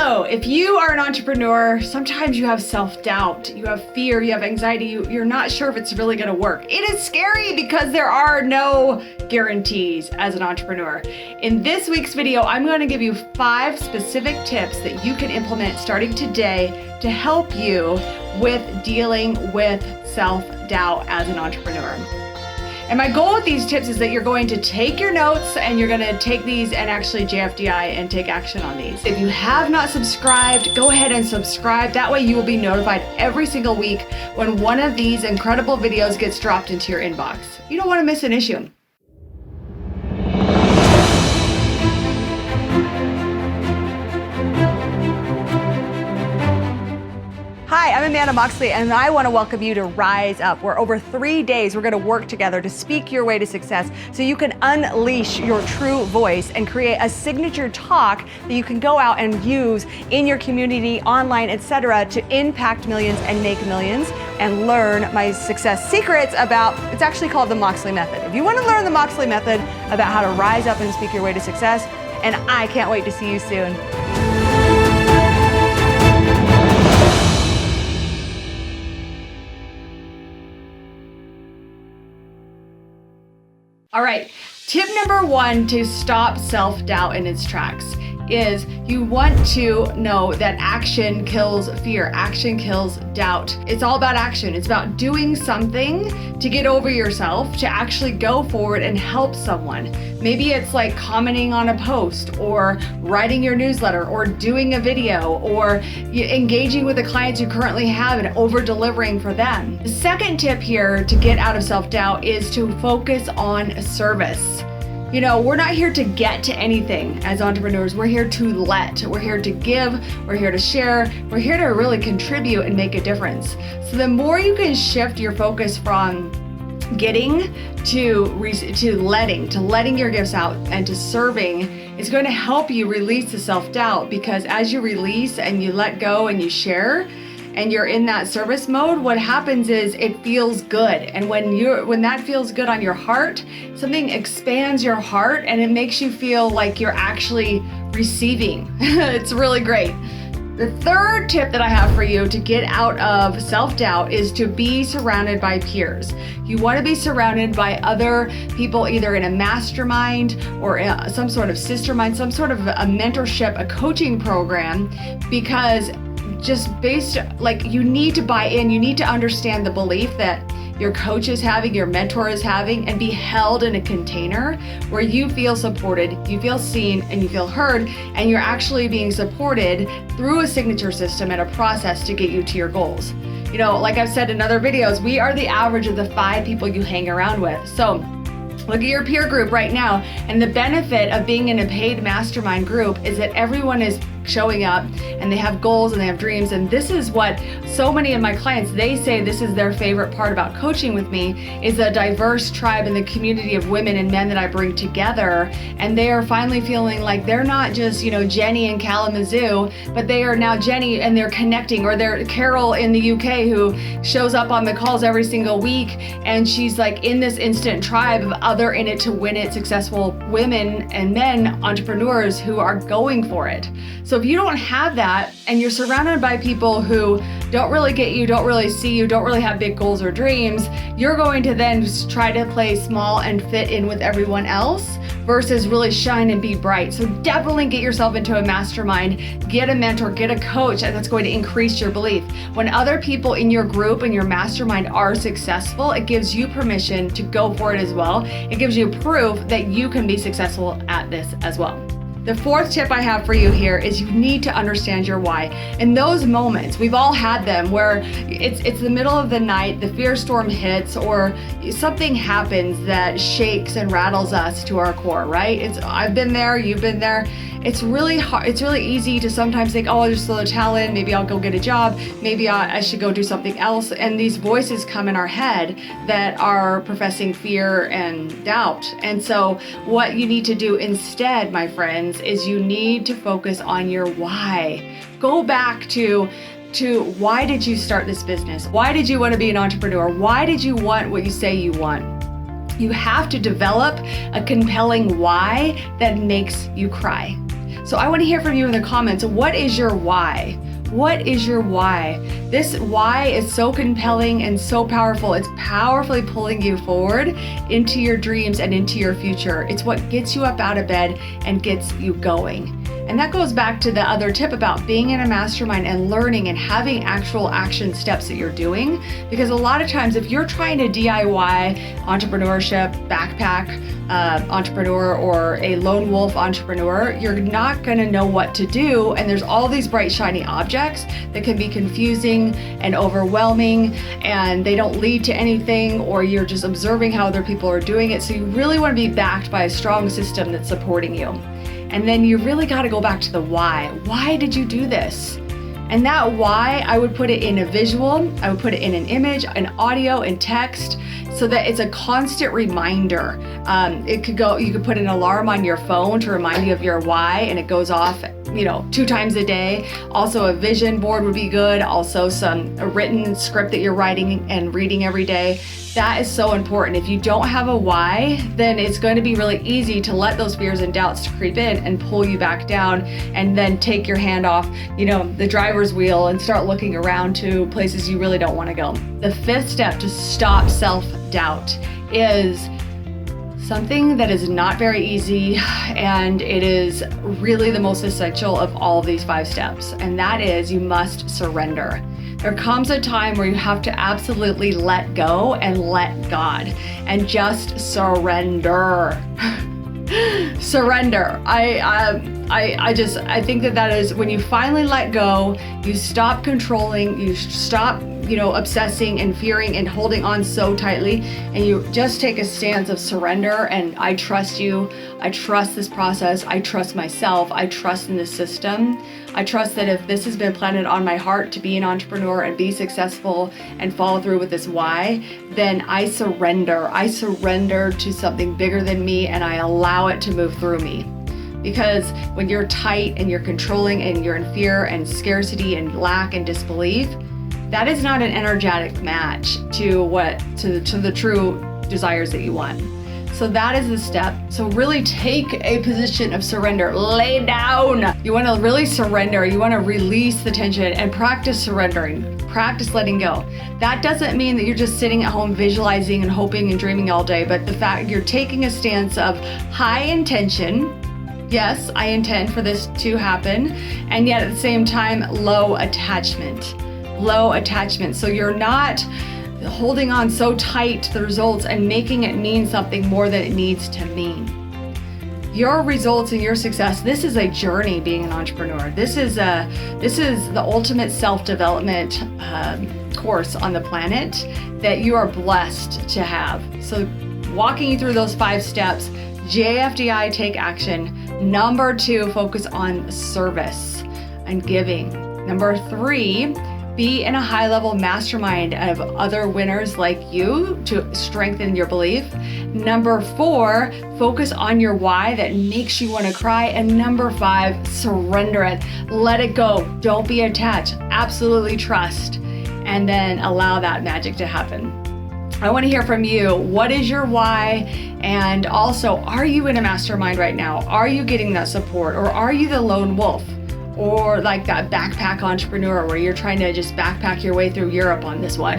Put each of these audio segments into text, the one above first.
So if you are an entrepreneur, sometimes you have self-doubt, you have fear, you have anxiety, you're not sure if it's really gonna work. It is scary because there are no guarantees as an entrepreneur. In this week's video, I'm gonna give you 5 specific tips that you can implement starting today to help you with dealing with self-doubt as an entrepreneur. And my goal with these tips is that you're going to take your notes and you're gonna take these and actually JFDI and take action on these. If you have not subscribed, go ahead and subscribe. That way you will be notified every single week when one of these incredible videos gets dropped into your inbox. You don't wanna miss an issue. Hi, I'm Amanda Moxley, and I want to welcome you to Rise Up, where over 3 days we're going to work together to speak your way to success so you can unleash your true voice and create a signature talk that you can go out and use in your community, online, etc., to impact millions and make millions and learn my success secrets about, it's actually called the Moxley Method. If you want to learn the Moxley Method about how to rise up and speak your way to success, and I can't wait to see you soon. All right, tip number 1 to stop self-doubt in its tracks is you want to know that action kills fear. Action kills doubt. It's all about action. It's about doing something to get over yourself, to actually go forward and help someone. Maybe it's like commenting on a post or writing your newsletter or doing a video or engaging with the clients you currently have and over delivering for them. The second tip here to get out of self-doubt is to focus on service. You know, we're not here to get to anything as entrepreneurs. We're here to let. We're here to give. We're here to share. We're here to really contribute and make a difference. So the more you can shift your focus from getting to letting your gifts out and to serving, it's going to help you release the self-doubt, because as you release and you let go and you share, and you're in that service mode, what happens is it feels good. And when that feels good on your heart, something expands your heart and it makes you feel like you're actually receiving. It's really great. The third tip that I have for you to get out of self-doubt is to be surrounded by peers. You want to be surrounded by other people, either in a mastermind or some sort of sister mind, some sort of a mentorship, a coaching program, because you need to buy in. You need to understand the belief that your coach is having, your mentor is having, and be held in a container where you feel supported, you feel seen, and you feel heard, and you're actually being supported through a signature system and a process to get you to your goals. You know, like I've said in other videos, we are the average of the 5 people you hang around with. So look at your peer group right now, and the benefit of being in a paid mastermind group is that everyone is showing up and they have goals and they have dreams. And this is what so many of my clients, they say this is their favorite part about coaching with me, is the diverse tribe and the community of women and men that I bring together. And they are finally feeling like they're not just, Jenny in Kalamazoo, but they are now Jenny and they're connecting, or they're Carol in the UK who shows up on the calls every single week. And she's like in this instant tribe of other in it to win it successful women and men entrepreneurs who are going for it. So if you don't have that and you're surrounded by people who don't really get you, don't really see you, don't really have big goals or dreams, you're going to then try to play small and fit in with everyone else versus really shine and be bright. So definitely get yourself into a mastermind, get a mentor, get a coach, and that's going to increase your belief. When other people in your group and your mastermind are successful, it gives you permission to go for it as well. It gives you proof that you can be successful at this as well. The fourth tip I have for you here is you need to understand your why. In those moments, we've all had them where it's the middle of the night, the fear storm hits, or something happens that shakes and rattles us to our core, right? I've been there, you've been there. It's really hard. It's really easy to sometimes think, oh, I'll just throw the towel in. Maybe I'll go get a job. Maybe I should go do something else. And these voices come in our head that are professing fear and doubt. And so what you need to do instead, my friends, is you need to focus on your why. Go back to why did you start this business? Why did you want to be an entrepreneur? Why did you want what you say you want? You have to develop a compelling why that makes you cry. So I want to hear from you in the comments. What is your why? What is your why? This why is so compelling and so powerful. It's powerfully pulling you forward into your dreams and into your future. It's what gets you up out of bed and gets you going. And that goes back to the other tip about being in a mastermind and learning and having actual action steps that you're doing. Because a lot of times if you're trying to DIY entrepreneurship, backpack entrepreneur, or a lone wolf entrepreneur, you're not going to know what to do. And there's all these bright, shiny objects that can be confusing and overwhelming, and they don't lead to anything, or you're just observing how other people are doing it. So you really want to be backed by a strong system that's supporting you. And then you really got to go back to the why. Why did you do this? And that why, I would put it in a visual, I would put it in an image, an audio, and text, so that it's a constant reminder. You could put an alarm on your phone to remind you of your why, and it goes off 2 times a day. Also, a vision board would be good. Also, a written script that you're writing and reading every day. That is so important. If you don't have a why, then it's going to be really easy to let those fears and doubts creep in and pull you back down, and then take your hand off, the driver's wheel and start looking around to places you really don't want to go. The 5th step to stop self-doubt is something that is not very easy, and it is really the most essential of all of these 5 steps, and that is you must surrender. There comes a time where you have to absolutely let go and let God and just surrender. Surrender. I think that is when you finally let go, you stop controlling, you stop obsessing and fearing and holding on so tightly, and you just take a stance of surrender. And I trust you. I trust this process. I trust myself. I trust in this system. I trust that if this has been planted on my heart to be an entrepreneur and be successful and follow through with this why, then I surrender. I surrender to something bigger than me, and I allow it to move through me. Because when you're tight and you're controlling and you're in fear and scarcity and lack and disbelief, that is not an energetic match to the true desires that you want. So that is the step. So really take a position of surrender. Lay down. You want to really surrender. You want to release the tension and practice surrendering. Practice letting go. That doesn't mean that you're just sitting at home visualizing and hoping and dreaming all day, but the fact you're taking a stance of high intention. Yes, I intend for this to happen. And yet at the same time, low attachment. Low attachment. So you're not holding on so tight to the results and making it mean something more than it needs to mean. Your results and your success, this is a journey being an entrepreneur. This is the ultimate self-development course on the planet that you are blessed to have. So walking you through those 5 steps, JFDI, take action. Number 2, focus on service and giving. Number 3, be in a high-level mastermind of other winners like you to strengthen your belief. Number 4, focus on your why that makes you want to cry. And number 5, surrender it. Let it go. Don't be attached. Absolutely trust. And then allow that magic to happen. I want to hear from you. What is your why? And also, are you in a mastermind right now? Are you getting that support? Or are you the lone wolf? Or like that backpack entrepreneur where you're trying to just backpack your way through Europe on this one.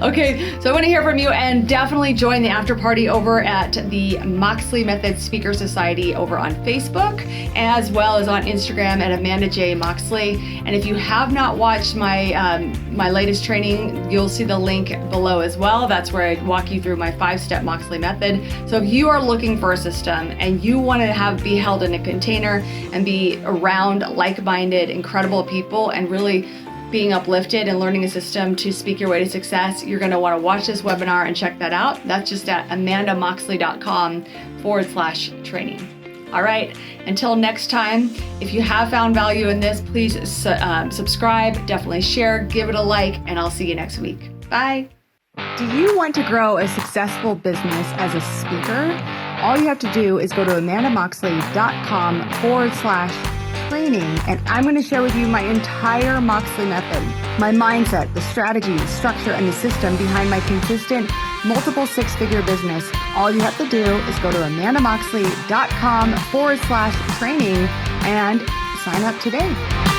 Okay, so I want to hear from you, and definitely join the after party over at the Moxley Method Speaker Society over on Facebook, as well as on Instagram at Amanda J. Moxley. And if you have not watched my latest training, you'll see the link below as well. That's where I walk you through my 5-step Moxley method. So if you are looking for a system and you want to be held in a container and be around like-minded, incredible people, and really being uplifted and learning a system to speak your way to success, you're going to want to watch this webinar and check that out. That's just at amandamoxley.com/training. All right, until next time, if you have found value in this, please subscribe, definitely share, give it a like, and I'll see you next week. Bye. Do you want to grow a successful business as a speaker? All you have to do is go to amandamoxley.com/training, and I'm going to share with you my entire Moxley method, my mindset, the strategy, the structure, and the system behind my consistent multiple 6-figure business. All you have to do is go to amandamoxley.com/training, and sign up today.